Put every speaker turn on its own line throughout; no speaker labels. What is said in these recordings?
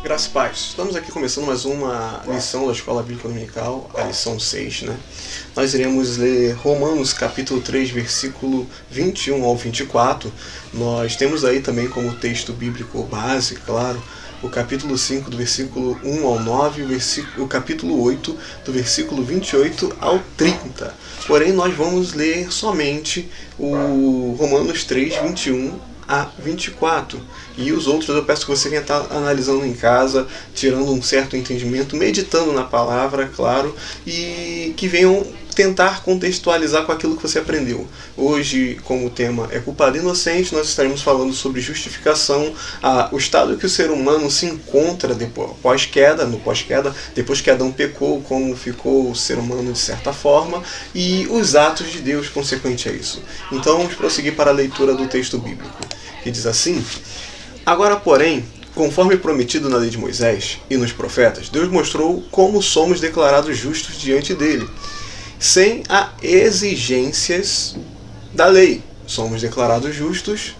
Graças e paz. Estamos aqui começando mais uma lição da Escola Bíblica Dominical, a lição 6, né? Nós iremos ler Romanos capítulo 3, versículo 21 ao 24. Nós temos aí também como texto bíblico base, claro, o capítulo 5, do versículo 1 ao 9, o capítulo 8, do versículo 28 ao 30. Porém, nós vamos ler somente o Romanos 3, 21 a 24. E os outros eu peço que você venha estar analisando em casa, tirando um certo entendimento, meditando na palavra, claro, e que venham tentar contextualizar com aquilo que você aprendeu. Hoje, como o tema é culpado e inocente, nós estaremos falando sobre justificação, o estado que o ser humano se encontra depois, pós-queda, depois que Adão pecou, como ficou o ser humano de certa forma, e os atos de Deus consequente a isso. Então vamos prosseguir para a leitura do texto bíblico, que diz assim: Agora, porém, conforme prometido na lei de Moisés e nos profetas, Deus mostrou como somos declarados justos diante dele, sem as exigências da lei. Somos declarados justos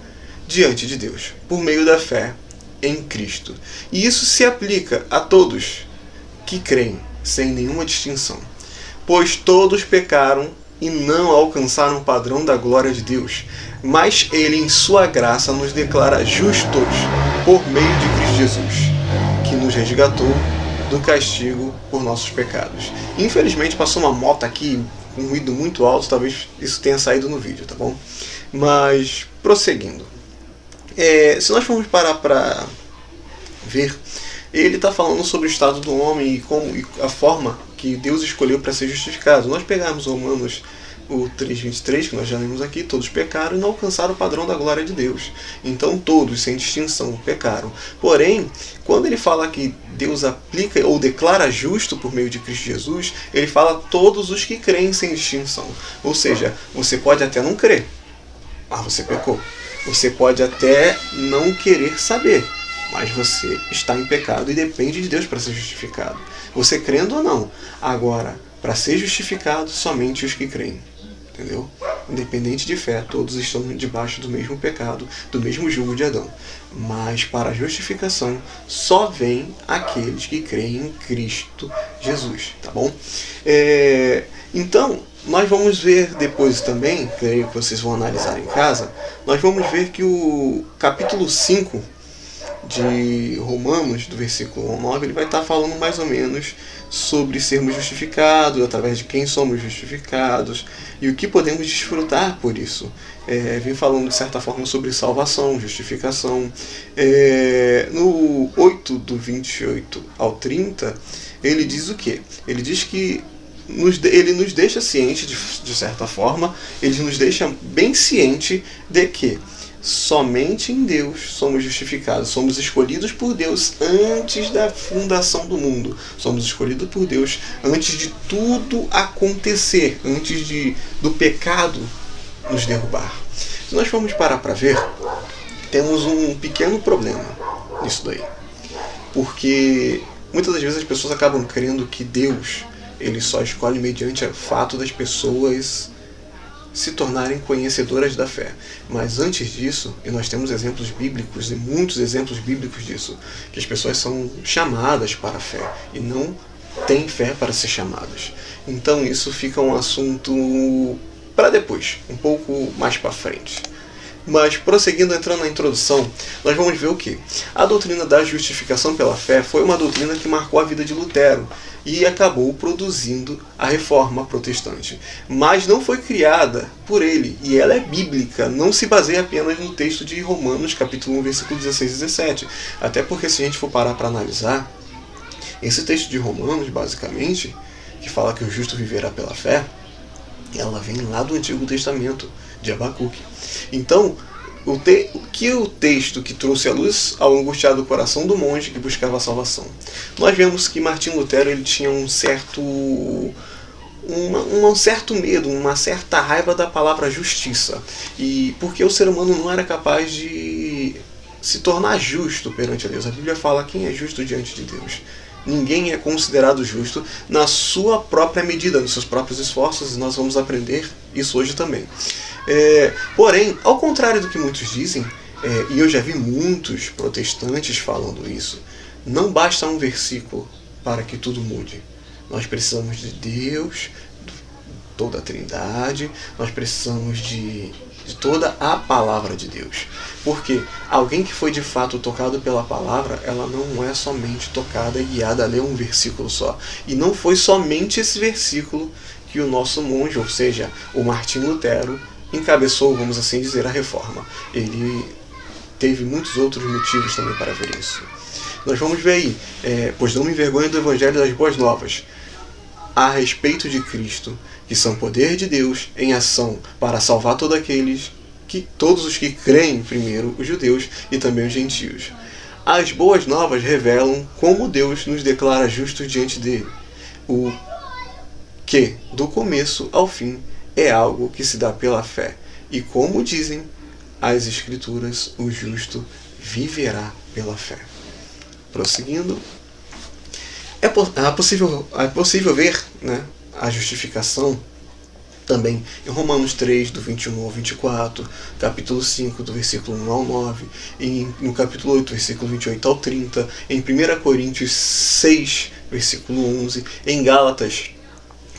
diante de Deus, por meio da fé em Cristo. E isso se aplica a todos que creem, sem nenhuma distinção. Pois todos pecaram e não alcançaram o padrão da glória de Deus, mas Ele, em sua graça, nos declara justos por meio de Cristo Jesus, que nos resgatou do castigo por nossos pecados. Infelizmente passou uma moto aqui com um ruído muito alto, talvez isso tenha saído no vídeo, tá bom? Mas, prosseguindo. Se nós formos parar para ver, ele está falando sobre o estado do homem e a forma que Deus escolheu para ser justificado. Nós pegamos Romanos o 3,23, que nós já lemos aqui, todos pecaram e não alcançaram o padrão da glória de Deus. Então todos, sem distinção, pecaram. Porém, quando ele fala que Deus aplica ou declara justo por meio de Cristo Jesus, ele fala todos os que creem sem distinção. Ou seja, você pode até não crer, mas você pecou. Você pode até não querer saber, mas você está em pecado e depende de Deus para ser justificado. Você crendo ou não. Agora, para ser justificado, somente os que creem. Entendeu? Independente de fé, todos estão debaixo do mesmo pecado, do mesmo jugo de Adão. Mas para a justificação, só vem aqueles que creem em Cristo Jesus. Tá bom? Então, nós vamos ver depois também, creio que vocês vão analisar em casa, nós vamos ver que o capítulo 5 de Romanos, do versículo 1 ao 9, ele vai estar falando mais ou menos sobre sermos justificados, através de quem somos justificados e o que podemos desfrutar por isso. Vem falando de certa forma sobre salvação, justificação. No 8, do 28 ao 30, ele diz o quê? Ele diz que ele nos deixa ciente, de certa forma, ele nos deixa bem ciente de que somente em Deus somos justificados. Somos escolhidos por Deus antes da fundação do mundo. Somos escolhidos por Deus antes de tudo acontecer, antes do pecado nos derrubar. Se nós formos parar para ver, temos um pequeno problema nisso daí. Porque muitas das vezes as pessoas acabam crendo que Deus ele só escolhe mediante o fato das pessoas se tornarem conhecedoras da fé. Mas antes disso, e nós temos exemplos bíblicos, e muitos exemplos bíblicos disso, que as pessoas são chamadas para a fé e não têm fé para ser chamadas. Então isso fica um assunto para depois, um pouco mais para frente. Mas prosseguindo, entrando na introdução, nós vamos ver o que? A doutrina da justificação pela fé foi uma doutrina que marcou a vida de Lutero e acabou produzindo a reforma protestante. Mas não foi criada por ele, e ela é bíblica, não se baseia apenas no texto de Romanos, capítulo 1, versículo 16 e 17. Até porque se a gente for parar para analisar, esse texto de Romanos, basicamente, que fala que o justo viverá pela fé, ela vem lá do Antigo Testamento, de Abacuque. Então, o texto que trouxe a luz ao angustiado coração do monge que buscava a salvação. Nós vemos que Martinho Lutero ele tinha um certo medo, uma certa raiva da palavra justiça. E porque o ser humano não era capaz de se tornar justo perante a Deus. A Bíblia fala quem é justo diante de Deus. Ninguém é considerado justo na sua própria medida, nos seus próprios esforços, e nós vamos aprender isso hoje também. Porém, ao contrário do que muitos dizem, e eu já vi muitos protestantes falando isso, não basta um versículo para que tudo mude. Nós precisamos de Deus, toda a Trindade, nós precisamos de toda a palavra de Deus. Porque alguém que foi de fato tocado pela palavra, ela não é somente tocada e guiada a ler um versículo só. E não foi somente esse versículo que o nosso monge, ou seja, o Martinho Lutero, encabeçou, vamos assim dizer, a reforma. Ele teve muitos outros motivos também para ver isso. Nós vamos ver aí, pois não me envergonho do Evangelho das Boas Novas, a respeito de Cristo, que são poder de Deus em ação para salvar todos os que creem, primeiro os judeus e também os gentios. As boas novas revelam como Deus nos declara justos diante dele, o que, do começo ao fim, é algo que se dá pela fé. E como dizem as Escrituras, o justo viverá pela fé. Prosseguindo, é possível ver, né, a justificação também em Romanos 3, do 21 ao 24, capítulo 5, do versículo 1 ao 9, no capítulo 8, versículo 28 ao 30, em 1 Coríntios 6, versículo 11, em Gálatas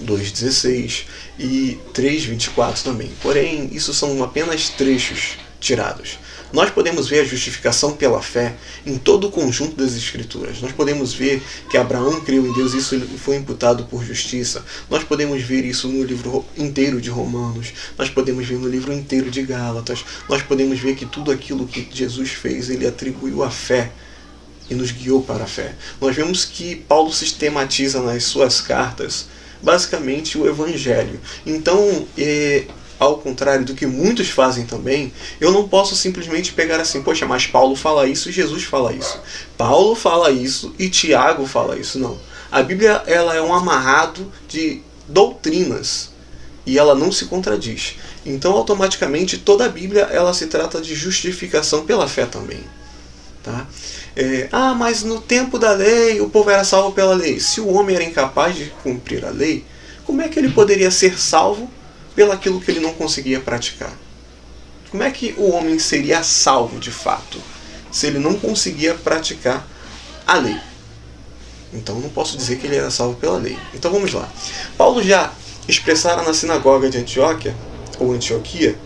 2,16 e 3,24 também. Porém, isso são apenas trechos tirados. Nós podemos ver a justificação pela fé em todo o conjunto das Escrituras. Nós podemos ver que Abraão creu em Deus e isso foi imputado por justiça. Nós podemos ver isso no livro inteiro de Romanos. Nós podemos ver no livro inteiro de Gálatas. Nós podemos ver que tudo aquilo que Jesus fez, ele atribuiu à fé e nos guiou para a fé. Nós vemos que Paulo sistematiza nas suas cartas basicamente o Evangelho. Então, ao contrário do que muitos fazem também, eu não posso simplesmente pegar assim, poxa, mas Paulo fala isso e Jesus fala isso. Paulo fala isso e Tiago fala isso. Não. A Bíblia, ela é um amarrado de doutrinas e ela não se contradiz. Então, automaticamente, toda a Bíblia, ela se trata de justificação pela fé também. Tá? Mas no tempo da lei o povo era salvo pela lei. Se o homem era incapaz de cumprir a lei, como é que ele poderia ser salvo pelaquilo que ele não conseguia praticar? Como é que o homem seria salvo de fato se ele não conseguia praticar a lei? Então não posso dizer que ele era salvo pela lei. Então vamos lá. Paulo já expressara na sinagoga de Antioquia, ou Antioquia,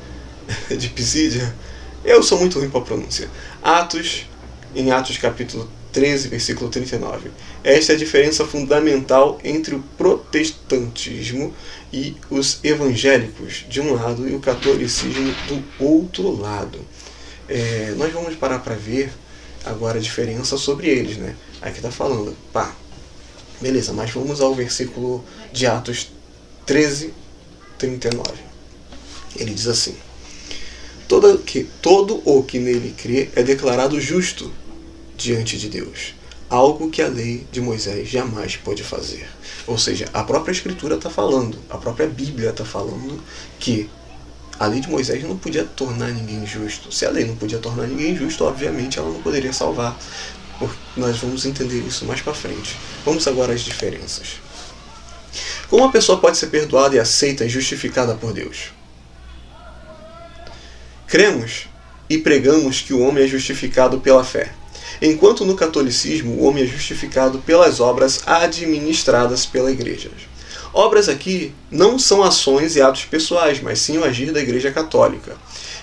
de Pisídia. Eu sou muito ruim para a pronúncia. Em Atos capítulo 13, versículo 39. Esta é a diferença fundamental entre o protestantismo e os evangélicos de um lado e o catolicismo do outro lado. Nós vamos parar para ver agora a diferença sobre eles, né? Aqui está falando, beleza, mas vamos ao versículo de Atos 13, 39. Ele diz assim: todo o que nele crê é declarado justo diante de Deus, algo que a lei de Moisés jamais pôde fazer. Ou seja, a própria Escritura está falando, a própria Bíblia está falando que a lei de Moisés não podia tornar ninguém justo. Se a lei não podia tornar ninguém justo, obviamente ela não poderia salvar. Nós vamos entender isso mais para frente. Vamos agora às diferenças. Como uma pessoa pode ser perdoada e aceita e justificada por Deus? Cremos e pregamos que o homem é justificado pela fé, enquanto no catolicismo o homem é justificado pelas obras administradas pela igreja. Obras aqui não são ações e atos pessoais, mas sim o agir da Igreja Católica.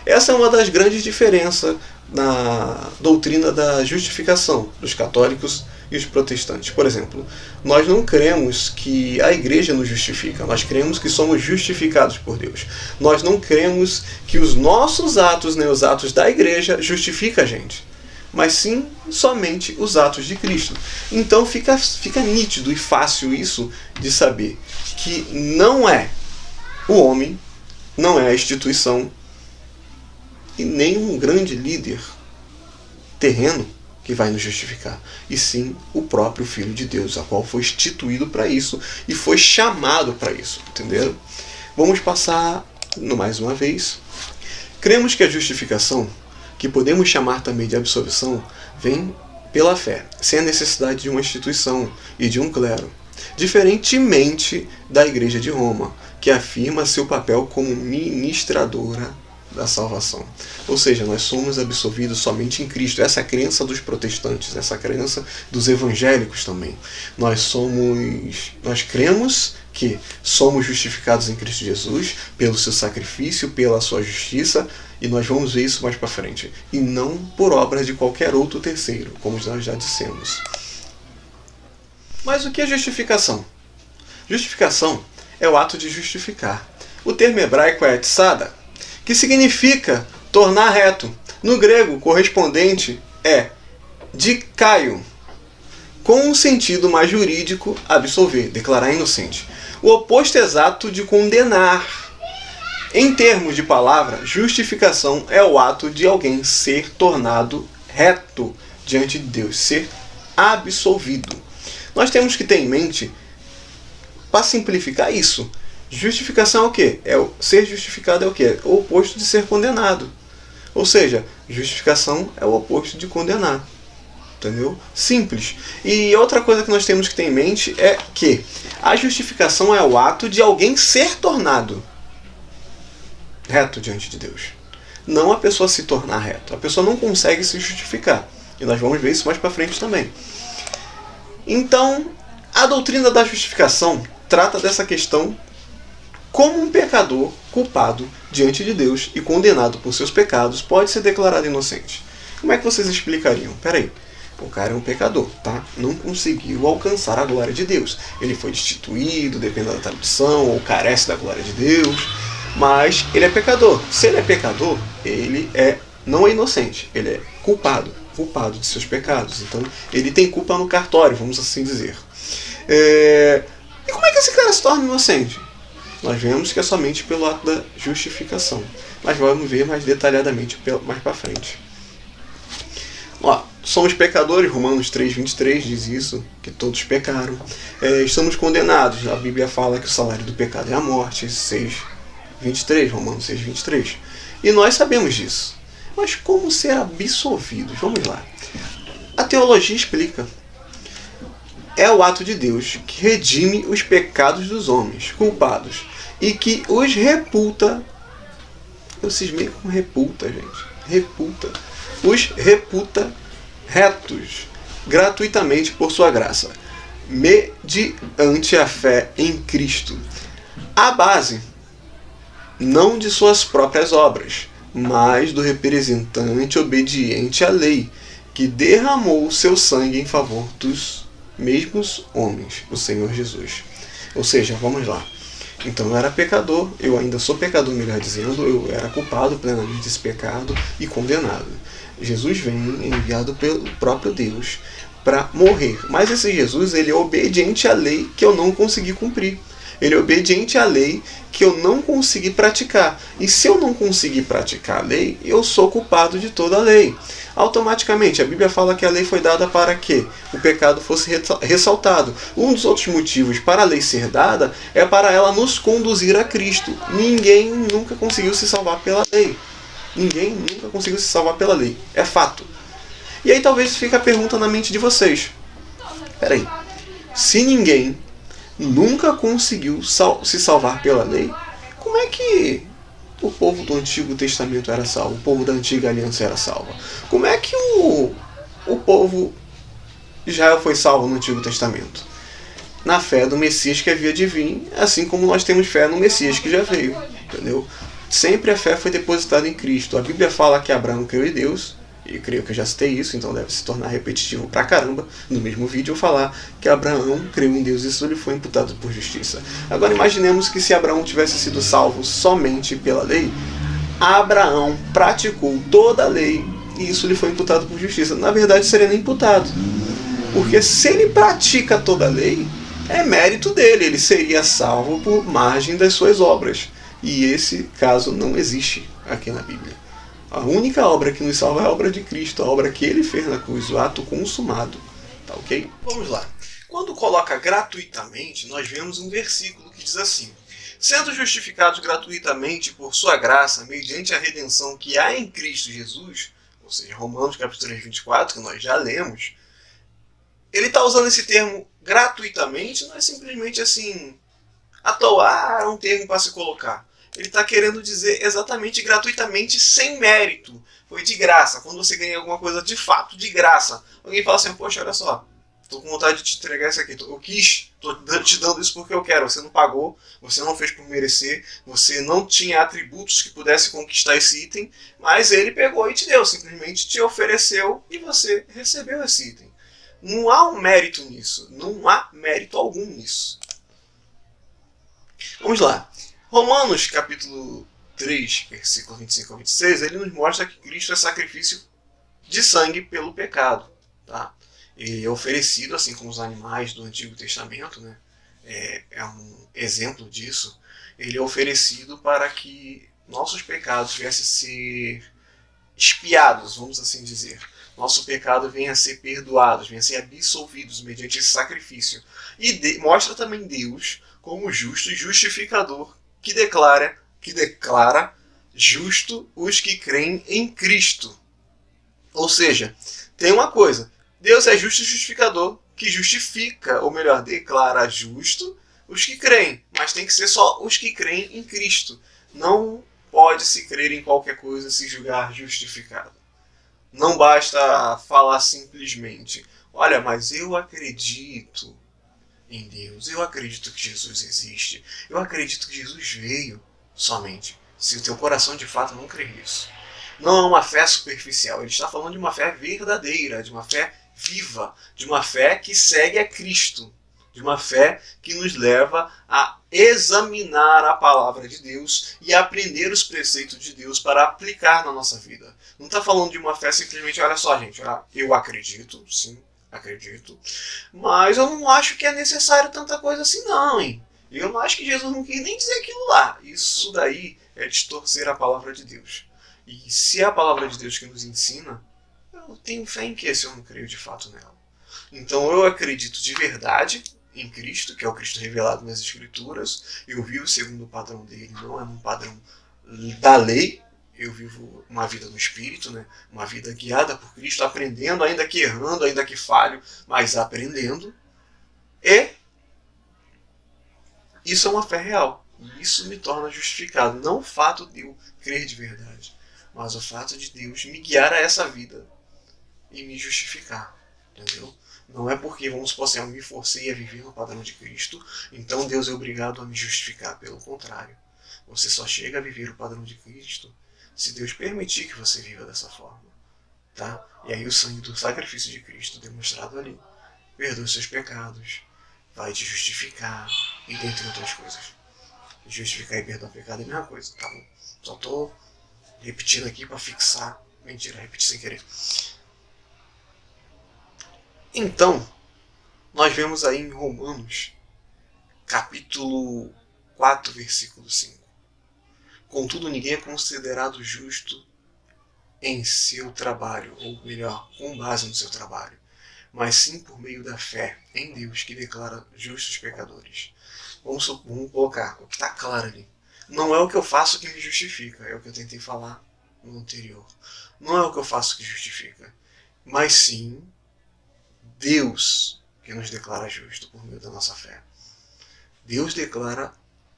Essa é uma das grandes diferenças na doutrina da justificação dos católicos e os protestantes. Por exemplo, nós não cremos que a igreja nos justifica, nós cremos que somos justificados por Deus. Nós não cremos que os nossos atos, nem os atos da igreja, justificam a gente, mas sim somente os atos de Cristo. Então fica nítido e fácil isso de saber que não é o homem, não é a instituição e nem um grande líder terreno que vai nos justificar, e sim o próprio Filho de Deus, a qual foi instituído para isso e foi chamado para isso, entenderam? Vamos passar mais uma vez. Cremos que a justificação, que podemos chamar também de absolvição, vem pela fé, sem a necessidade de uma instituição e de um clero, diferentemente da Igreja de Roma, que afirma seu papel como ministradora da salvação. Ou seja, nós somos absolvidos somente em Cristo. Essa é a crença dos protestantes, essa é a crença dos evangélicos também. Nós cremos que somos justificados em Cristo Jesus pelo seu sacrifício, pela sua justiça, e nós vamos ver isso mais para frente. E não por obras de qualquer outro terceiro, como nós já dissemos. Mas o que é justificação? Justificação é o ato de justificar. O termo hebraico é tzada, que significa tornar reto. No grego, correspondente é dikaio, com um sentido mais jurídico, absolver, declarar inocente. O oposto exato de condenar. Em termos de palavra, justificação é o ato de alguém ser tornado reto diante de Deus, ser absolvido. Nós temos que ter em mente, para simplificar isso, justificação é o quê? Ser justificado é o quê? O oposto de ser condenado. Ou seja, justificação é o oposto de condenar. Entendeu? Simples. E outra coisa que nós temos que ter em mente é que a justificação é o ato de alguém ser tornado reto diante de Deus. Não a pessoa se tornar reto. A pessoa não consegue se justificar. E nós vamos ver isso mais para frente também. Então, a doutrina da justificação trata dessa questão como um pecador culpado diante de Deus e condenado por seus pecados pode ser declarado inocente. Como é que vocês explicariam? Peraí, o cara é um pecador, tá? Não conseguiu alcançar a glória de Deus. Ele foi destituído, dependendo da tradução, ou carece da glória de Deus, mas ele é pecador. Se ele é pecador, ele não é inocente, ele é culpado de seus pecados. Então, ele tem culpa no cartório, vamos assim dizer. E como é que esse cara se torna inocente? Nós vemos que é somente pelo ato da justificação. Mas vamos ver mais detalhadamente mais para frente. Somos pecadores, Romanos 3,23 diz isso, que todos pecaram. Estamos condenados, a Bíblia fala que o salário do pecado é a morte, 6,23, Romanos 6,23. E nós sabemos disso. Mas como ser absolvidos? Vamos lá. A teologia explica. É o ato de Deus que redime os pecados dos homens culpados e que os repulta. Eu cismei com repulta, gente. Repulta. Os reputa retos gratuitamente por sua graça, mediante a fé em Cristo. A base, não de suas próprias obras, mas do representante obediente à lei, que derramou o seu sangue em favor dos mesmos homens, o Senhor Jesus. Ou seja, vamos lá. Então eu era pecador, eu ainda sou pecador, melhor dizendo, eu era culpado plenamente desse pecado e condenado. Jesus vem enviado pelo próprio Deus para morrer. Mas esse Jesus, ele é obediente à lei que eu não consegui cumprir. Ele é obediente à lei que eu não consegui praticar. E se eu não conseguir praticar a lei, eu sou culpado de toda a lei. Automaticamente, a Bíblia fala que a lei foi dada para que o pecado fosse ressaltado. Um dos outros motivos para a lei ser dada é para ela nos conduzir a Cristo. Ninguém nunca conseguiu se salvar pela lei. Ninguém nunca conseguiu se salvar pela lei. É fato. E aí talvez fique a pergunta na mente de vocês. Peraí. Se ninguém nunca conseguiu se salvar pela lei, como é que o povo do Antigo Testamento era salvo? O povo da Antiga Aliança era salvo? Como é que o povo de Israel foi salvo no Antigo Testamento? Na fé do Messias que havia de vir, assim como nós temos fé no Messias que já veio. Entendeu? Sempre a fé foi depositada em Cristo. A Bíblia fala que Abraão creu em Deus, e creio que eu já citei isso, então deve se tornar repetitivo pra caramba no mesmo vídeo eu falar que Abraão creu em Deus e isso lhe foi imputado por justiça. Agora imaginemos que se Abraão tivesse sido salvo somente pela lei, Abraão praticou toda a lei e isso lhe foi imputado por justiça. Na verdade seria nem imputado, porque se ele pratica toda a lei, é mérito dele, ele seria salvo por margem das suas obras. E esse caso não existe aqui na Bíblia. A única obra que nos salva é a obra de Cristo, a obra que ele fez na cruz, o ato consumado. Tá ok? Vamos lá. Quando coloca gratuitamente, nós vemos um versículo que diz assim: sendo justificados gratuitamente por sua graça, mediante a redenção que há em Cristo Jesus, ou seja, Romanos capítulo 3, 24, que nós já lemos, ele está usando esse termo gratuitamente, não é simplesmente assim, à toa, um termo para se colocar. Ele está querendo dizer exatamente gratuitamente, sem mérito. Foi de graça. Quando você ganha alguma coisa de fato de graça, alguém fala assim, poxa, olha só, estou com vontade de te entregar isso aqui. Eu quis, estou te dando isso porque eu quero. Você não pagou, você não fez por merecer, você não tinha atributos que pudesse conquistar esse item, mas ele pegou e te deu, simplesmente te ofereceu e você recebeu esse item. Não há um mérito nisso, não há mérito algum nisso. Vamos lá. Romanos capítulo 3, versículo 25 a 26, ele nos mostra que Cristo é sacrifício de sangue pelo pecado. Tá? Ele é oferecido, assim como os animais do Antigo Testamento, né? É um exemplo disso. Ele é oferecido para que nossos pecados viessem a ser expiados, vamos assim dizer. Nosso pecado venha a ser perdoado, venha a ser absolvidos mediante esse sacrifício. E mostra também Deus como justo e justificador, que declara justo os que creem em Cristo. Ou seja, tem uma coisa, Deus é justo e justificador, que justifica, ou melhor, declara justo os que creem, mas tem que ser só os que creem em Cristo. Não pode se crer em qualquer coisa e se julgar justificado. Não basta falar simplesmente, olha, mas eu acredito em Deus, eu acredito que Jesus existe, eu acredito que Jesus veio somente, se o teu coração de fato não crer nisso. Não é uma fé superficial, ele está falando de uma fé verdadeira, de uma fé viva, de uma fé que segue a Cristo, de uma fé que nos leva a examinar a palavra de Deus e a aprender os preceitos de Deus para aplicar na nossa vida. Não está falando de uma fé simplesmente, olha só gente, eu acredito, sim, acredito, mas eu não acho que é necessário tanta coisa assim não, hein? Eu não acho que Jesus não quis nem dizer aquilo lá. Isso daí é distorcer a palavra de Deus. E se é a palavra de Deus que nos ensina, eu tenho fé em que se eu não creio de fato nela? Então eu acredito de verdade em Cristo, que é o Cristo revelado nas Escrituras. Eu vivo segundo o padrão dele, não é um padrão da lei. Eu vivo uma vida no Espírito, né? Uma vida guiada por Cristo, aprendendo, ainda que errando, ainda que falho, mas aprendendo. E isso é uma fé real. E isso me torna justificado. Não o fato de eu crer de verdade, mas o fato de Deus me guiar a essa vida e me justificar. Entendeu? Não é porque, vamos supor assim, eu me forcei a viver no padrão de Cristo, então Deus é obrigado a me justificar. Pelo contrário. Você só chega a viver o padrão de Cristo se Deus permitir que você viva dessa forma. Tá? E aí o sangue do sacrifício de Cristo demonstrado ali perdoa os seus pecados, vai te justificar e dentre outras coisas. Justificar e perdoar pecado é a mesma coisa, tá bom? Só tô repetindo aqui para fixar. Mentira, repeti sem querer. Então, nós vemos aí em Romanos, capítulo 4, versículo 5. Contudo, ninguém é considerado justo em seu trabalho, ou melhor, com base no seu trabalho, mas sim por meio da fé em Deus que declara justos pecadores. Vamos colocar o que está claro ali. Não é o que eu faço que me justifica, é o que eu tentei falar no anterior. Não é o que eu faço que justifica, mas sim Deus que nos declara justo por meio da nossa fé. Deus declara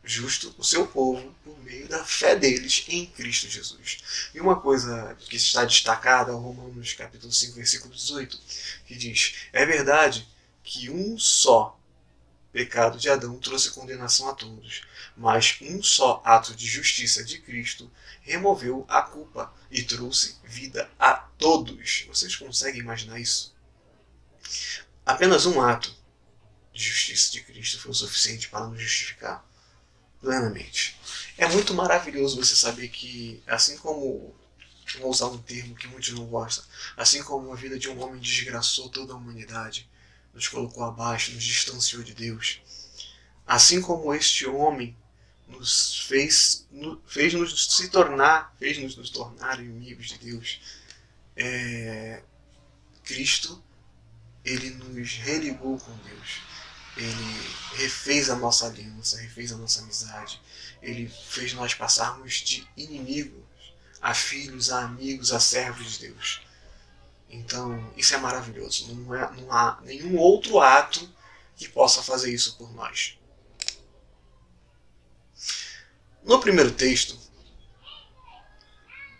justo o seu povo por meio da fé deles em Cristo Jesus. E uma coisa que está destacada é Romanos capítulo 5, versículo 18, que diz: é verdade que um só pecado de Adão trouxe condenação a todos, mas um só ato de justiça de Cristo removeu a culpa e trouxe vida a todos. Vocês conseguem imaginar isso? Apenas um ato de justiça de Cristo foi o suficiente para nos justificar plenamente. É muito maravilhoso você saber que, assim como, vou usar um termo que muitos não gostam, assim como a vida de um homem desgraçou toda a humanidade, nos colocou abaixo, nos distanciou de Deus, assim como este homem fez nos tornar inimigos de Deus, Cristo, ele nos religou com Deus. Ele refez a nossa aliança, refez a nossa amizade. Ele fez nós passarmos de inimigos a filhos, a amigos, a servos de Deus. Então, isso é maravilhoso. Não há nenhum outro ato que possa fazer isso por nós. No primeiro texto,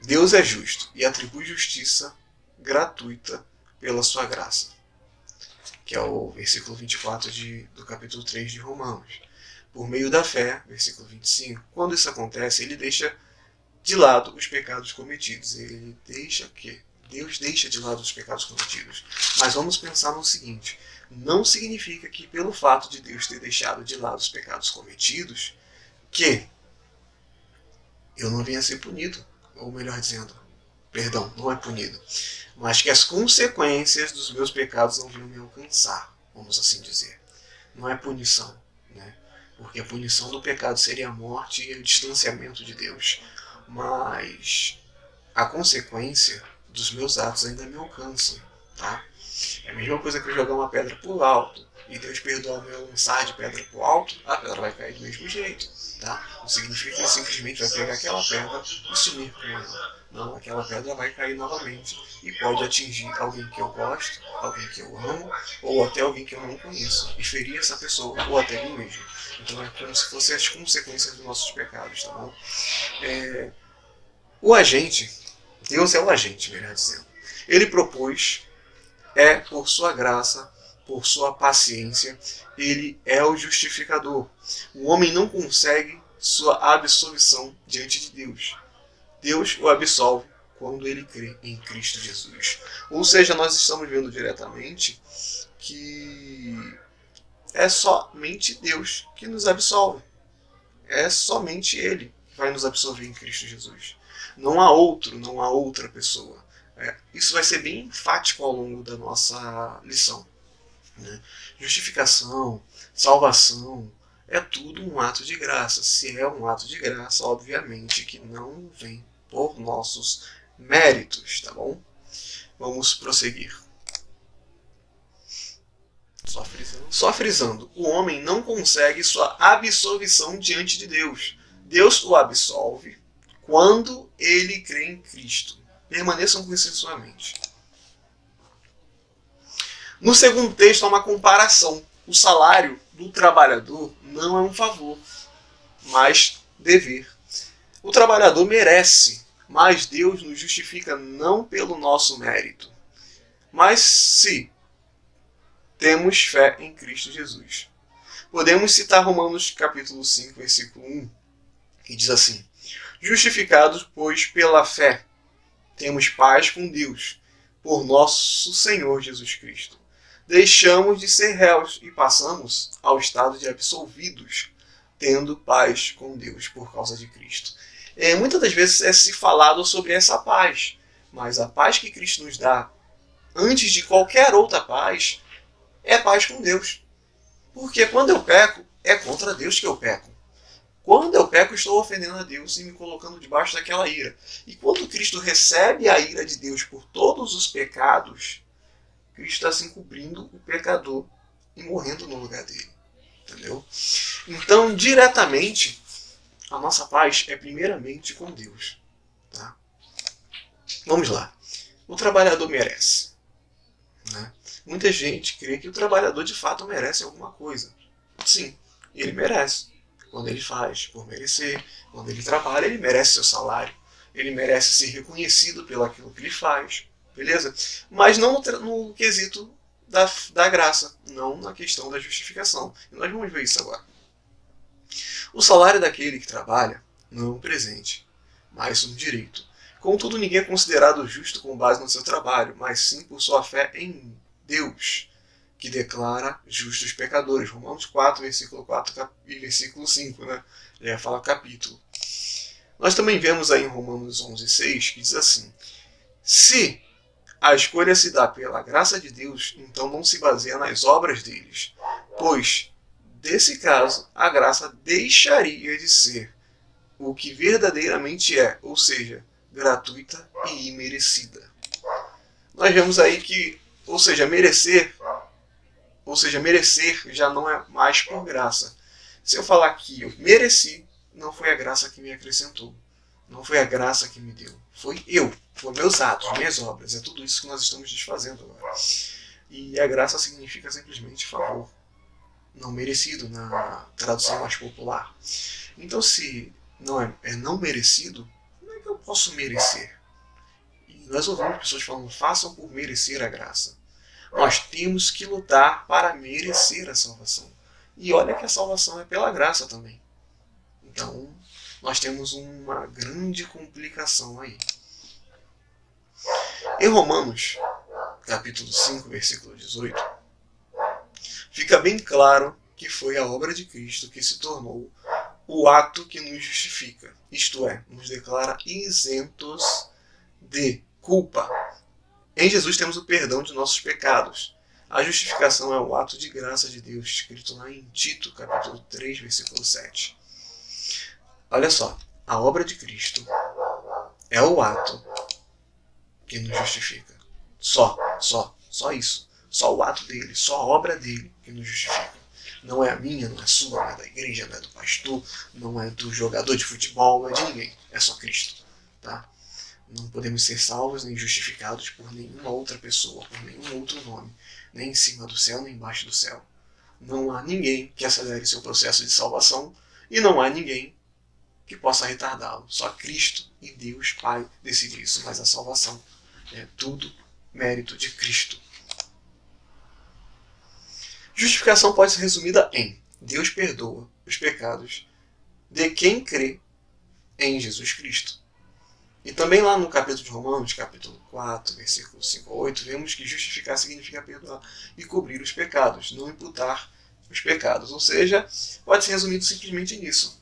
Deus é justo e atribui justiça gratuita pela sua graça, que é o versículo 24 do capítulo 3 de Romanos. Por meio da fé, versículo 25, quando isso acontece, ele deixa de lado os pecados cometidos. Deus deixa de lado os pecados cometidos. Mas vamos pensar no seguinte: não significa que pelo fato de Deus ter deixado de lado os pecados cometidos, que eu não venha a ser punido. Ou melhor dizendo, perdão, não é punido, mas que as consequências dos meus pecados não venham me alcançar, vamos assim dizer. Não é punição, né? Porque a punição do pecado seria a morte e o distanciamento de Deus. Mas a consequência dos meus atos ainda me alcançam, tá? É a mesma coisa que eu jogar uma pedra pro alto e Deus perdoar o meu lançar de pedra pro alto, a pedra vai cair do mesmo jeito, tá? Não significa que ele simplesmente vai pegar aquela pedra e sumir com ela. Não, aquela pedra vai cair novamente e pode atingir alguém que eu gosto, alguém que eu amo, ou até alguém que eu não conheço, e ferir essa pessoa, ou até mim mesmo. Então é como se fossem as consequências dos nossos pecados, tá bom? O agente, Deus é o agente, melhor dizendo. Ele propôs, por sua graça, por sua paciência, ele é o justificador. O homem não consegue sua absolvição diante de Deus. Deus o absolve quando ele crê em Cristo Jesus. Ou seja, nós estamos vendo diretamente que é somente Deus que nos absolve. É somente Ele que vai nos absolver em Cristo Jesus. Não há outra pessoa. Isso vai ser bem enfático ao longo da nossa lição, né? Justificação, salvação, é tudo um ato de graça. Se é um ato de graça, obviamente que não vem por nossos méritos, tá bom? Vamos prosseguir. Só frisando, o homem não consegue sua absolvição diante de Deus. Deus o absolve quando ele crê em Cristo. Permaneçam com isso em sua mente. No segundo texto há uma comparação. O salário do trabalhador não é um favor, mas dever. O trabalhador merece, mas Deus nos justifica não pelo nosso mérito, mas se temos fé em Cristo Jesus. Podemos citar Romanos capítulo 5, versículo 1, que diz assim: justificados, pois, pela fé, temos paz com Deus, por nosso Senhor Jesus Cristo. Deixamos de ser réus e passamos ao estado de absolvidos, tendo paz com Deus por causa de Cristo. Muitas das vezes é se falado sobre essa paz, mas a paz que Cristo nos dá, antes de qualquer outra paz, é paz com Deus. Porque quando eu peco, é contra Deus que eu peco. Quando eu peco, estou ofendendo a Deus e me colocando debaixo daquela ira. E quando Cristo recebe a ira de Deus por todos os pecados, Cristo está se encobrindo o pecador e morrendo no lugar dele. Entendeu? Então, diretamente, a nossa paz é primeiramente com Deus. Tá? Vamos lá. O trabalhador merece, né? Muita gente crê que o trabalhador de fato merece alguma coisa. Sim, ele merece. Quando ele faz por merecer, quando ele trabalha, ele merece seu salário. Ele merece ser reconhecido pelo aquilo que ele faz. Beleza? Mas não no quesito da graça, não na questão da justificação. E nós vamos ver isso agora. O salário daquele que trabalha não é um presente, mas um direito. Contudo, ninguém é considerado justo com base no seu trabalho, mas sim por sua fé em Deus, que declara justos os pecadores. Romanos 4, versículo 4 e versículo 5, né? Já fala capítulo. Nós também vemos aí em Romanos 11, 6, que diz assim: se a escolha se dá pela graça de Deus, então não se baseia nas obras deles, pois, desse caso, a graça deixaria de ser o que verdadeiramente é, ou seja, gratuita e imerecida. Nós vemos aí que, ou seja, merecer já não é mais por graça. Se eu falar que eu mereci, não foi a graça que me acrescentou. Não foi a graça que me deu. Foi meus atos, minhas obras. É tudo isso que nós estamos desfazendo agora. E a graça significa simplesmente favor. Não merecido, na tradução mais popular. Então, se é não merecido, como é que eu posso merecer? E nós ouvimos pessoas falando, façam por merecer a graça. Nós temos que lutar para merecer a salvação. E olha que a salvação é pela graça também. Então, nós temos uma grande complicação aí. Em Romanos, capítulo 5, versículo 18, fica bem claro que foi a obra de Cristo que se tornou o ato que nos justifica. Isto é, nos declara isentos de culpa. Em Jesus temos o perdão de nossos pecados. A justificação é o ato de graça de Deus, escrito lá em Tito, capítulo 3, versículo 7. Olha só, a obra de Cristo é o ato que nos justifica. Só isso. Só o ato dele, só a obra dele que nos justifica. Não é a minha, não é a sua, não é da igreja, não é do pastor, não é do jogador de futebol, não é de ninguém. É só Cristo. Tá? Não podemos ser salvos nem justificados por nenhuma outra pessoa, por nenhum outro nome, nem em cima do céu, nem embaixo do céu. Não há ninguém que acelere seu processo de salvação e não há ninguém que possa retardá-lo. Só Cristo e Deus Pai decidem isso, mas a salvação é tudo mérito de Cristo. Justificação pode ser resumida em: Deus perdoa os pecados de quem crê em Jesus Cristo. E também lá no capítulo de Romanos, capítulo 4, versículos 5 a 8, vemos que justificar significa perdoar e cobrir os pecados, não imputar os pecados. Ou seja, pode ser resumido simplesmente nisso.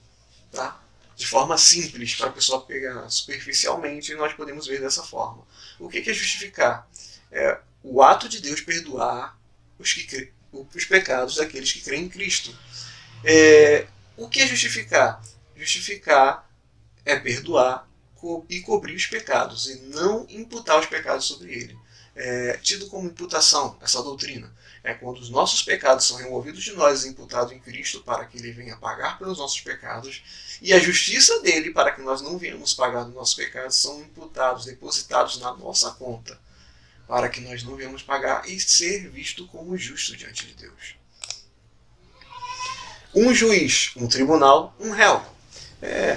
Tá? De forma simples, para a pessoa pegar superficialmente, nós podemos ver dessa forma. O que é justificar? É o ato de Deus perdoar os pecados daqueles que creem em Cristo. O que é justificar? Justificar é perdoar e cobrir os pecados, e não imputar os pecados sobre ele. É tido como imputação essa doutrina. É quando os nossos pecados são removidos de nós e imputados em Cristo para que ele venha pagar pelos nossos pecados, e a justiça dele para que nós não venhamos pagar dos nossos pecados são imputados, depositados na nossa conta, para que nós não venhamos pagar e ser visto como justo diante de Deus. Um juiz, um tribunal, um réu.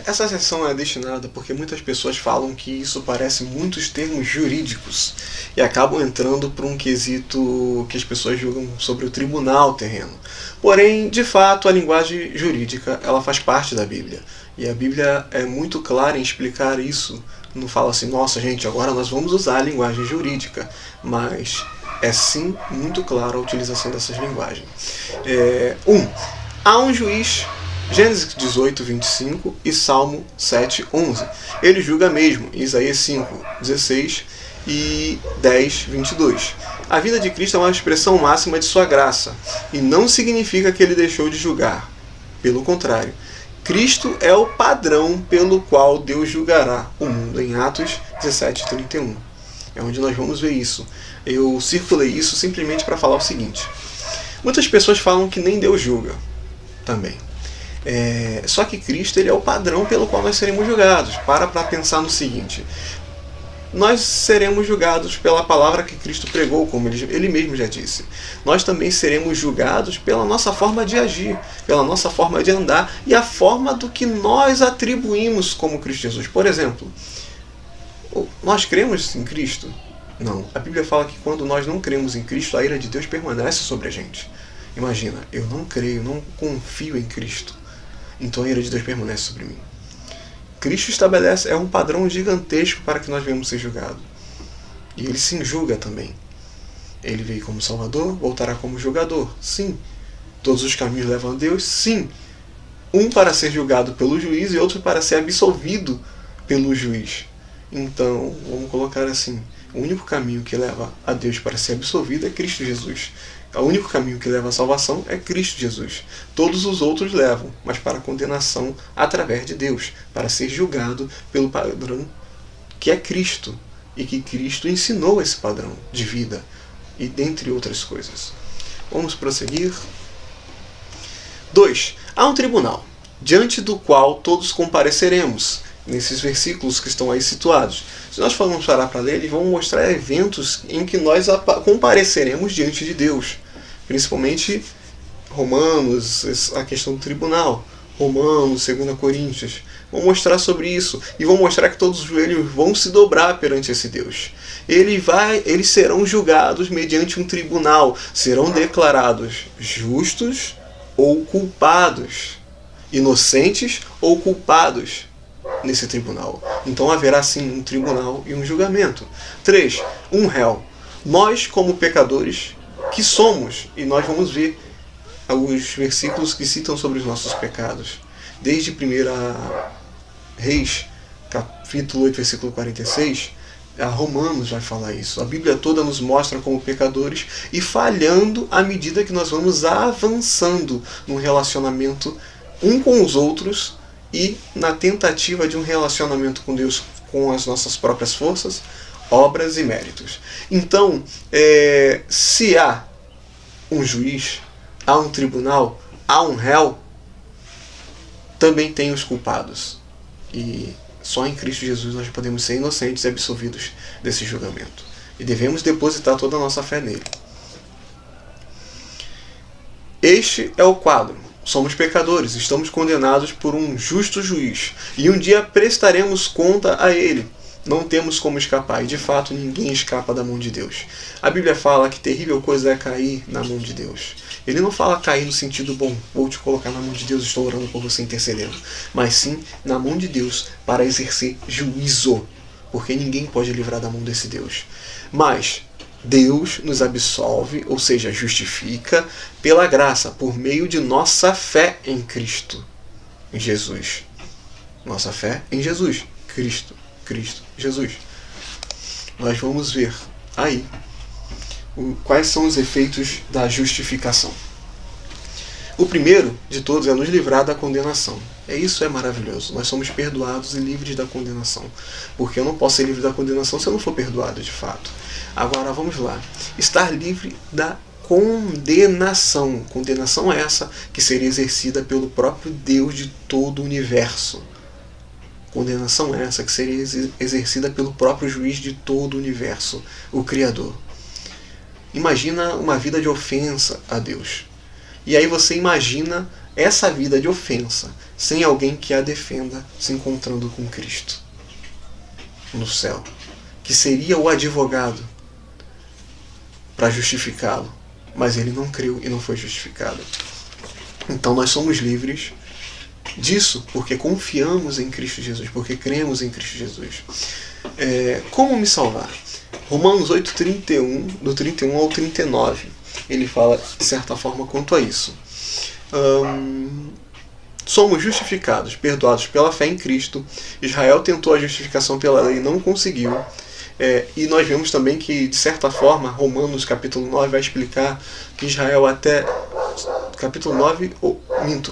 Essa seção é destinada porque muitas pessoas falam que isso parece muitos termos jurídicos e acabam entrando para um quesito que as pessoas julgam sobre o tribunal terreno. Porém, de fato, a linguagem jurídica ela faz parte da Bíblia. E a Bíblia é muito clara em explicar isso. Não fala assim, nossa gente, agora nós vamos usar a linguagem jurídica. Mas é sim muito clara a utilização dessas linguagens. Há um juiz... Gênesis 18, 25 e Salmo 7, 11. Ele julga mesmo, Isaías 5, 16 e 10, 22. A vida de Cristo é uma expressão máxima de sua graça, e não significa que ele deixou de julgar. Pelo contrário, Cristo é o padrão pelo qual Deus julgará o mundo, em Atos 17, 31. É onde nós vamos ver isso. Eu circulei isso simplesmente para falar o seguinte. Muitas pessoas falam que nem Deus julga também. Só que Cristo ele é o padrão pelo qual nós seremos julgados. Para pensar no seguinte: nós seremos julgados pela palavra que Cristo pregou, como ele mesmo já disse. Nós também seremos julgados pela nossa forma de agir, pela nossa forma de andar e a forma do que nós atribuímos como Cristo Jesus. Por exemplo, nós cremos em Cristo? Não. A Bíblia fala que quando nós não cremos em Cristo, a ira de Deus permanece sobre a gente. Imagina, eu não creio, não confio em Cristo. Então a ira de Deus permanece sobre mim. Cristo estabelece um padrão gigantesco para que nós venhamos ser julgados. E ele se julga também. Ele veio como Salvador, voltará como julgador. Sim. Todos os caminhos levam a Deus. Sim. Um para ser julgado pelo juiz e outro para ser absolvido pelo juiz. Então, vamos colocar assim. O único caminho que leva a Deus para ser absolvido é Cristo Jesus. O único caminho que leva à salvação é Cristo Jesus. Todos os outros levam, mas para a condenação através de Deus, para ser julgado pelo padrão que é Cristo, e que Cristo ensinou esse padrão de vida, e dentre outras coisas. Vamos prosseguir. 2. Há um tribunal, diante do qual todos compareceremos, nesses versículos que estão aí situados. Se nós formos parar para ler, eles vão mostrar eventos em que nós compareceremos diante de Deus. Principalmente Romanos, a questão do tribunal. Romanos, 2 Coríntios, vão mostrar sobre isso e vão mostrar que todos os joelhos vão se dobrar perante esse Deus. Eles serão julgados mediante um tribunal, serão declarados justos ou culpados, inocentes ou culpados nesse tribunal. Então haverá sim um tribunal e um julgamento. 3. Um réu. Nós, como pecadores que somos, e nós vamos ver os versículos que citam sobre os nossos pecados. Desde 1 Reis, capítulo 8, versículo 46, a Romanos vai falar isso. A Bíblia toda nos mostra como pecadores e falhando à medida que nós vamos avançando no relacionamento um com os outros e na tentativa de um relacionamento com Deus com as nossas próprias forças, obras e méritos. Então, se há um juiz, há um tribunal, há um réu, também tem os culpados. E só em Cristo Jesus nós podemos ser inocentes e absolvidos desse julgamento. E devemos depositar toda a nossa fé nele. Este é o quadro. Somos pecadores, estamos condenados por um justo juiz. E um dia prestaremos conta a ele. Não temos como escapar, e de fato ninguém escapa da mão de Deus. A Bíblia fala que terrível coisa é cair na mão de Deus. Ele não fala cair no sentido bom, vou te colocar na mão de Deus, estou orando por você intercedendo. Mas sim na mão de Deus para exercer juízo. Porque ninguém pode livrar da mão desse Deus. Mas Deus nos absolve, ou seja, justifica pela graça, por meio de nossa fé em Cristo, em Jesus. Nossa fé em Jesus, Cristo, Jesus. Nós vamos ver aí quais são os efeitos da justificação. O primeiro de todos é nos livrar da condenação. Isso é maravilhoso. Nós somos perdoados e livres da condenação. Porque eu não posso ser livre da condenação se eu não for perdoado de fato. Agora vamos lá. Estar livre da condenação. Condenação é essa que seria exercida pelo próprio Deus de todo o universo. Condenação é essa que seria exercida pelo próprio juiz de todo o universo, o Criador. Imagina uma vida de ofensa a Deus. E aí você imagina essa vida de ofensa sem alguém que a defenda se encontrando com Cristo no céu, que seria o advogado para justificá-lo, mas ele não creu e não foi justificado. Então nós somos livres disso porque confiamos em Cristo Jesus, porque cremos em Cristo Jesus. Como me salvar? Romanos 8:31, do 31 ao 39, ele fala de certa forma quanto a isso. Somos justificados, perdoados pela fé em Cristo. Israel tentou a justificação pela lei e não conseguiu. E nós vemos também que, de certa forma, Romanos capítulo 9 vai explicar que Israel até...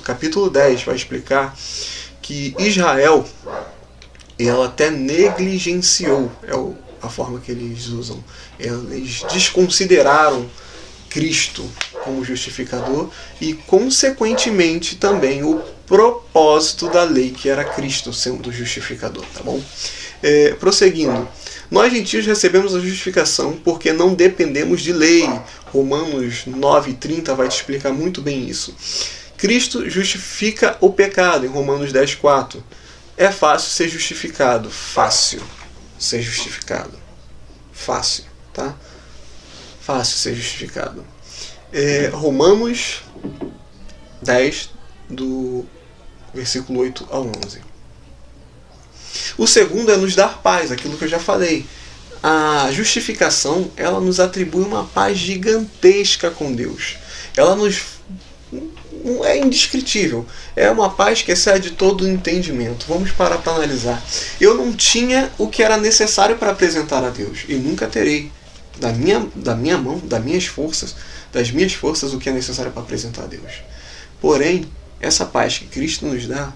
capítulo 10 vai explicar que Israel ela até negligenciou, a forma que eles usam. Eles desconsideraram Cristo como justificador e, consequentemente, também o propósito da lei, que era Cristo sendo justificador, tá bom? Prosseguindo. Nós, gentios, recebemos a justificação porque não dependemos de lei. Romanos 9:30 vai te explicar muito bem isso. Cristo justifica o pecado, em Romanos 10:4. É fácil ser justificado. Fácil ser justificado. Fácil, tá? Fácil ser justificado. Romanos 10, do versículo 8 ao 11. O segundo é nos dar paz, aquilo que eu já falei. A justificação, ela nos atribui uma paz gigantesca com Deus. Ela é indescritível. É uma paz que excede todo o entendimento. Vamos parar para analisar. Eu não tinha o que era necessário para apresentar a Deus. E nunca terei. Da minha mão, das minhas forças, o que é necessário para apresentar a Deus. Porém, essa paz que Cristo nos dá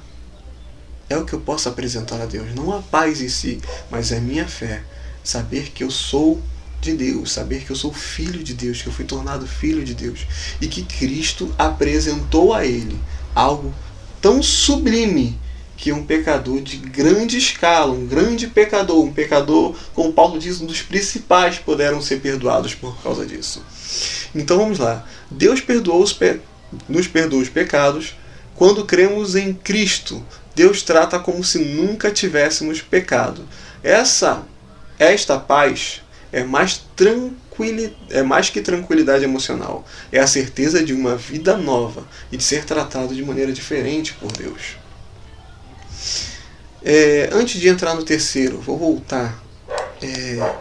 é o que eu posso apresentar a Deus. Não a paz em si, mas a minha fé. Saber que eu sou de Deus, saber que eu sou filho de Deus, que eu fui tornado filho de Deus e que Cristo apresentou a ele algo tão sublime que um pecador de grande escala, um grande pecador, um pecador, como Paulo diz, um dos principais, puderam ser perdoados por causa disso. Então vamos lá. Deus nos perdoou os pecados Quando cremos em Cristo, Deus trata como se nunca tivéssemos pecado. Esta paz é mais que tranquilidade emocional. É a certeza de uma vida nova e de ser tratado de maneira diferente por Deus. Antes de entrar no terceiro, vou voltar.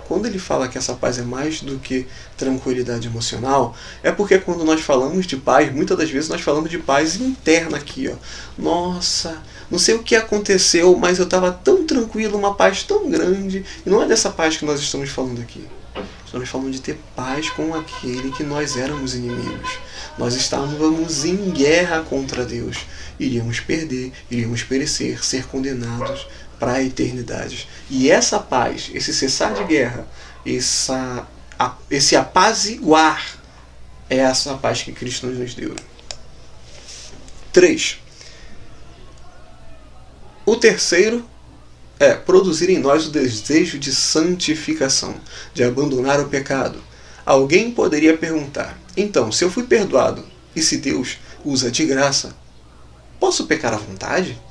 Quando ele fala que essa paz é mais do que tranquilidade emocional, é porque quando nós falamos de paz, muitas das vezes nós falamos de paz interna aqui. Nossa, não sei o que aconteceu, mas eu estava tão tranquilo, uma paz tão grande. E não é dessa paz que nós estamos falando aqui. Estamos falando de ter paz com aquele que nós éramos inimigos. Nós estávamos em guerra contra Deus. Iríamos perder, iríamos perecer, ser condenados para a eternidade. E essa paz, esse cessar de guerra, esse apaziguar, é essa paz que Cristo nos deu. 3. O terceiro é produzir em nós o desejo de santificação, de abandonar o pecado. Alguém poderia perguntar, então, se eu fui perdoado e se Deus usa de graça, posso pecar à vontade?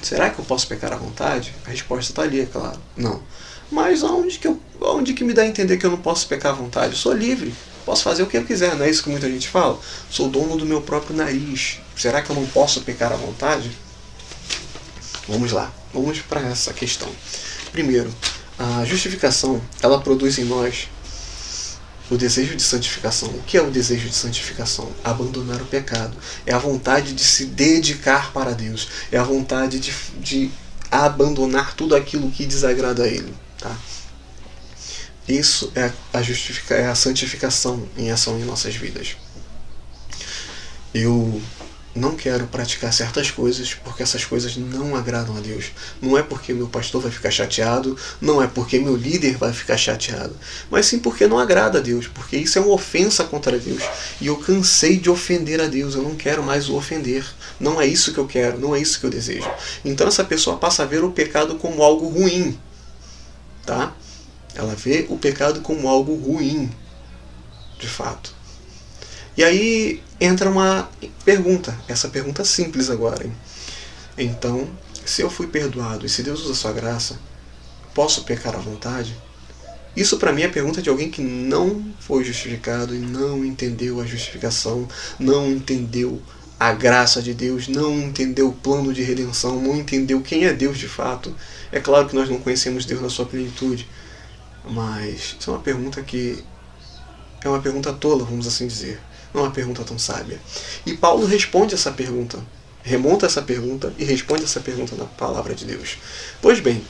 Será que eu posso pecar à vontade? A resposta está ali, é claro. Não. Mas onde que me dá a entender que eu não posso pecar à vontade? Eu sou livre. Posso fazer o que eu quiser. Não é isso que muita gente fala? Sou dono do meu próprio nariz. Será que eu não posso pecar à vontade? Vamos lá. Vamos para essa questão. Primeiro, a justificação, ela produz em nós o desejo de santificação. O que é o desejo de santificação? Abandonar o pecado. É a vontade de se dedicar para Deus. É a vontade de abandonar tudo aquilo que desagrada a Ele. Tá? Isso é a santificação em ação em nossas vidas. Eu não quero praticar certas coisas porque essas coisas não agradam a Deus. Não é porque meu pastor vai ficar chateado, não é porque meu líder vai ficar chateado, mas sim porque não agrada a Deus, porque isso é uma ofensa contra Deus. E eu cansei de ofender a Deus, eu não quero mais o ofender. Não é isso que eu quero, não é isso que eu desejo. Então essa pessoa passa a ver o pecado como algo ruim. Tá? Ela vê o pecado como algo ruim, de fato. E aí entra uma pergunta, essa pergunta simples agora. Hein? Então, se eu fui perdoado e se Deus usa a sua graça, posso pecar à vontade? Isso para mim é pergunta de alguém que não foi justificado e não entendeu a justificação, não entendeu a graça de Deus, não entendeu o plano de redenção, não entendeu quem é Deus de fato. É claro que nós não conhecemos Deus na sua plenitude, mas isso é uma pergunta que é uma pergunta tola, vamos assim dizer. Não é uma pergunta tão sábia. E Paulo responde essa pergunta, remonta essa pergunta e responde essa pergunta na palavra de Deus. Pois bem,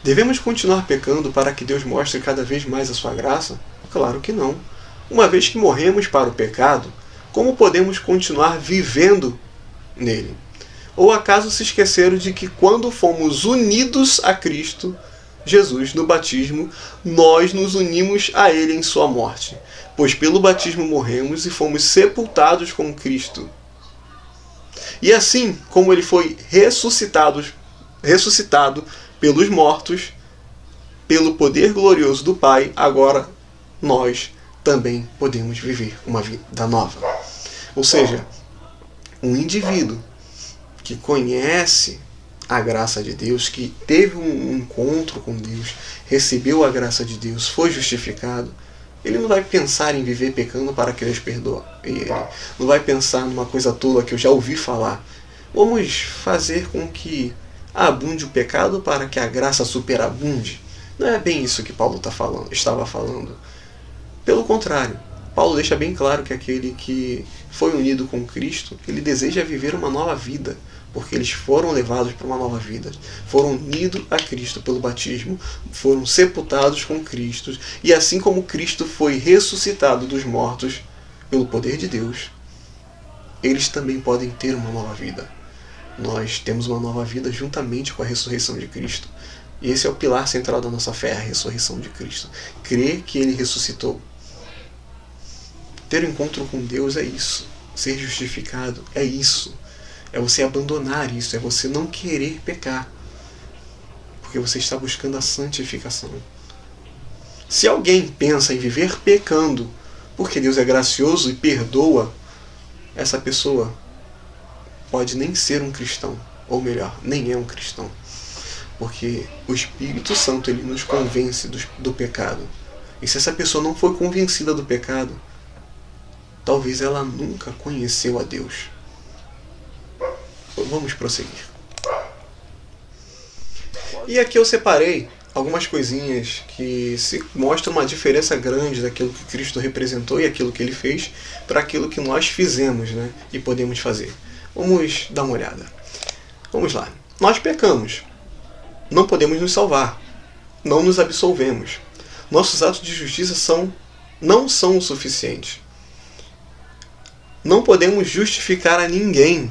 devemos continuar pecando para que Deus mostre cada vez mais a sua graça? Claro que não. Uma vez que morremos para o pecado, como podemos continuar vivendo nele? Ou acaso se esqueceram de que quando fomos unidos a Cristo Jesus no batismo, nós nos unimos a Ele em sua morte? Pois pelo batismo morremos e fomos sepultados com Cristo. E assim como Ele foi ressuscitado pelos mortos, pelo poder glorioso do Pai, agora nós também podemos viver uma vida nova. Ou seja, um indivíduo que conhece a graça de Deus, que teve um encontro com Deus, recebeu a graça de Deus, foi justificado, ele não vai pensar em viver pecando para que Deus perdoe ele. Não vai pensar numa coisa tola que eu já ouvi falar. Vamos fazer com que abunde o pecado para que a graça superabunde. Não é bem isso que Paulo estava falando. Pelo contrário, Paulo deixa bem claro que aquele que foi unido com Cristo, ele deseja viver uma nova vida, porque eles foram levados para uma nova vida, foram unidos a Cristo pelo batismo, foram sepultados com Cristo, e assim como Cristo foi ressuscitado dos mortos pelo poder de Deus, eles também podem ter uma nova vida. Nós temos uma nova vida juntamente com a ressurreição de Cristo. E esse é o pilar central da nossa fé, a ressurreição de Cristo. Crer que Ele ressuscitou. Ter um encontro com Deus é isso. Ser justificado é isso. É você abandonar isso, é você não querer pecar, porque você está buscando a santificação. Se alguém pensa em viver pecando, porque Deus é gracioso e perdoa, essa pessoa pode nem ser um cristão, ou melhor, nem é um cristão, porque o Espírito Santo ele nos convence do pecado. E se essa pessoa não for convencida do pecado, talvez ela nunca conheceu a Deus. Vamos prosseguir. E aqui eu separei algumas coisinhas que se mostram uma diferença grande daquilo que Cristo representou e aquilo que Ele fez para aquilo que nós fizemos, né, e podemos fazer. Vamos dar uma olhada. Vamos lá. Nós pecamos. Não podemos nos salvar. Não nos absolvemos. Nossos atos de justiça não são o suficiente. Não podemos justificar a ninguém.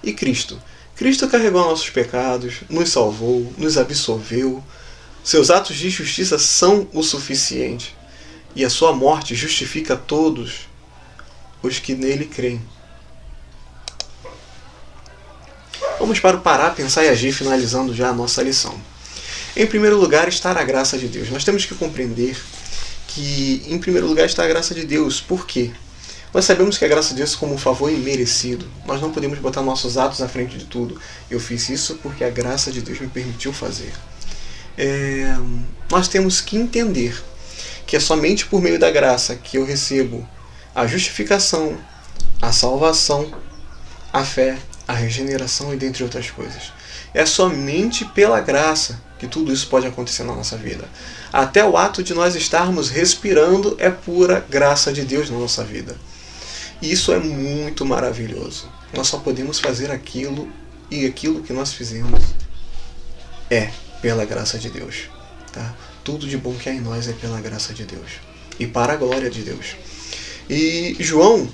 E Cristo? Cristo carregou nossos pecados, nos salvou, nos absolveu. Seus atos de justiça são o suficiente. E a sua morte justifica todos os que nele creem. Vamos para o parar, pensar e agir, finalizando já a nossa lição. Em primeiro lugar está a graça de Deus. Nós temos que compreender que em primeiro lugar está a graça de Deus. Por quê? Nós sabemos que a graça de Deus é como um favor imerecido. Nós não podemos botar nossos atos à frente de tudo. Eu fiz isso porque a graça de Deus me permitiu fazer. Nós temos que entender que é somente por meio da graça que eu recebo a justificação, a salvação, a fé, a regeneração e dentre outras coisas. É somente pela graça que tudo isso pode acontecer na nossa vida. Até o ato de nós estarmos respirando é pura graça de Deus na nossa vida. E isso é muito maravilhoso. Nós só podemos fazer aquilo, e aquilo que nós fizemos é pela graça de Deus. Tá? Tudo de bom que há em nós é pela graça de Deus. E para a glória de Deus. E João,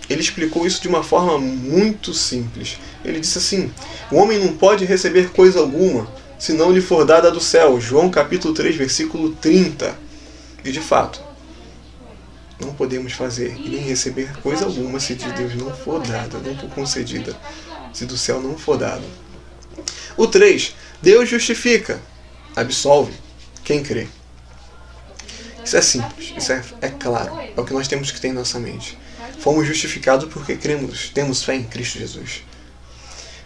ele explicou isso de uma forma muito simples. Ele disse assim: o homem não pode receber coisa alguma se não lhe for dada do céu. João capítulo 3, versículo 30. E de fato, não podemos fazer e nem receber coisa alguma se de Deus não for dada, não for concedida, se do céu não for dado. O 3. Deus justifica, absolve quem crê. Isso é simples, isso é claro, é o que nós temos que ter em nossa mente. Fomos justificados porque cremos, temos fé em Cristo Jesus.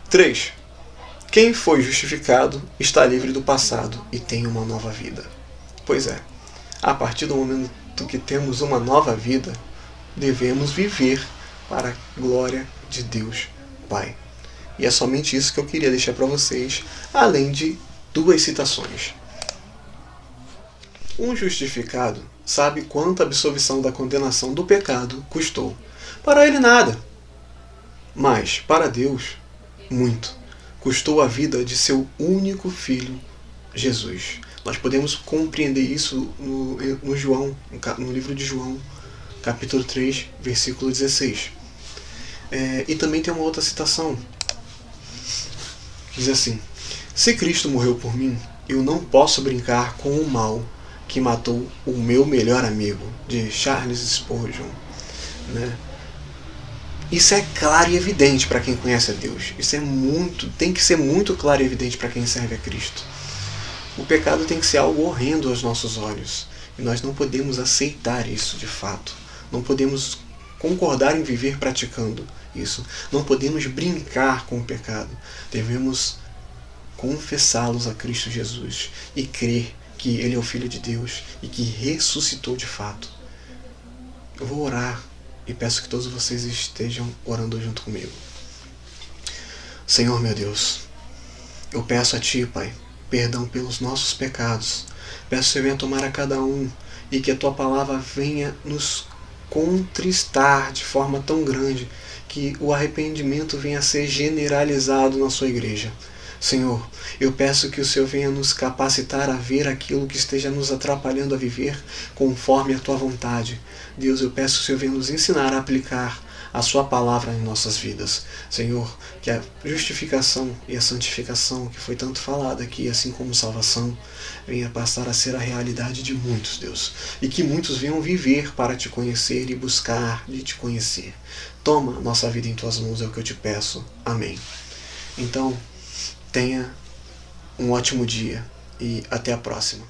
3. Quem foi justificado está livre do passado e tem uma nova vida. Pois é, a partir do momento que temos uma nova vida, devemos viver para a glória de Deus Pai. E é somente isso que eu queria deixar para vocês, além de 2 citações. Um justificado sabe quanto a absolvição da condenação do pecado custou. Para ele nada, mas para Deus muito. Custou a vida de seu único filho, Jesus. Nós podemos compreender isso no João, no livro de João, capítulo 3, versículo 16. E também tem uma outra citação, que diz assim: se Cristo morreu por mim, eu não posso brincar com o mal que matou o meu melhor amigo, de Charles Spurgeon. Né? Isso é claro e evidente para quem conhece a Deus. Isso tem que ser muito claro e evidente para quem serve a Cristo. O pecado tem que ser algo horrendo aos nossos olhos. E nós não podemos aceitar isso de fato. Não podemos concordar em viver praticando isso. Não podemos brincar com o pecado. Devemos confessá-los a Cristo Jesus e crer que Ele é o Filho de Deus e que ressuscitou de fato. Eu vou orar e peço que todos vocês estejam orando junto comigo. Senhor meu Deus, eu peço a Ti, Pai, perdão pelos nossos pecados. Peço que Você venha tomar a cada um e que a Tua palavra venha nos contristar de forma tão grande que o arrependimento venha a ser generalizado na Sua igreja. Senhor, eu peço que o Senhor venha nos capacitar a ver aquilo que esteja nos atrapalhando a viver conforme a Tua vontade. Deus, eu peço que o Senhor venha nos ensinar a aplicar a Sua palavra em nossas vidas. Senhor, que a justificação e a santificação que foi tanto falada aqui, assim como salvação, venha passar a ser a realidade de muitos, Deus. E que muitos venham viver para Te conhecer e buscar de Te conhecer. Toma nossa vida em Tuas mãos, é o que eu Te peço. Amém. Então, tenha um ótimo dia e até a próxima.